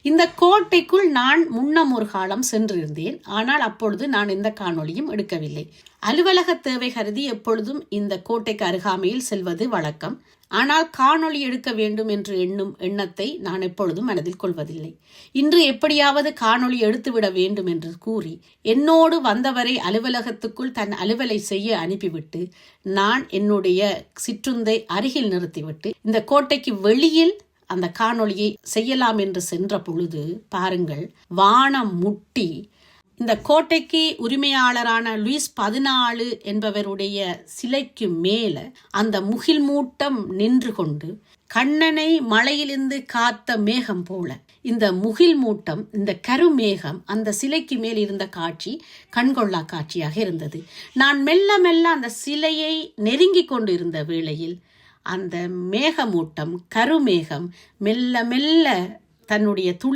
இந்த கோட்டைக்குள் நான் முன்னம் ஒரு காலம் சென்றிருந்தேன். ஆனால் அப்பொழுது நான் எந்த காணொளியும் எடுக்கவில்லை. அலுவலக தேவை கருதி எப்பொழுதும் இந்த கோட்டைக்கு அருகாமையில் செல்வது வழக்கம். ஆனால் காணொளி எடுக்க வேண்டும் என்று எண்ணும் எண்ணத்தை நான் எப்பொழுதும் மனதில் கொள்வதில்லை. இன்று எப்படியாவது காணொளி எடுத்துவிட வேண்டும் என்று கூறி என்னோடு வந்தவரை அலுவலகத்துக்குள் தன் அலுவலை செய்ய அனுப்பிவிட்டு நான் என்னுடைய சிற்றுந்தை அருகில் நிறுத்திவிட்டு இந்த கோட்டைக்கு வெளியில் அந்த காணொளியை செய்யலாம் என்று சென்ற பொழுது பாருங்கள், வானம் முட்டி இந்த கோட்டைக்கு உரிமையாளரான லூயிஸ் 14 என்பவருடைய சிலைக்கு மேல அந்த முகில் மூட்டம் நின்று கொண்டு கண்ணனை மழையிலிருந்து காத்த மேகம் போல இந்த முகில் மூட்டம், இந்த கருமேகம் அந்த சிலைக்கு மேல் இருந்த காட்சி கண்கொள்ளா காட்சியாக இருந்தது. நான் மெல்ல மெல்ல அந்த சிலையை நெருங்கி கொண்டு இருந்த வேளையில் அந்த மேகமூட்டம், கருமேகம் மெல்ல மெல்ல தன்னுடைய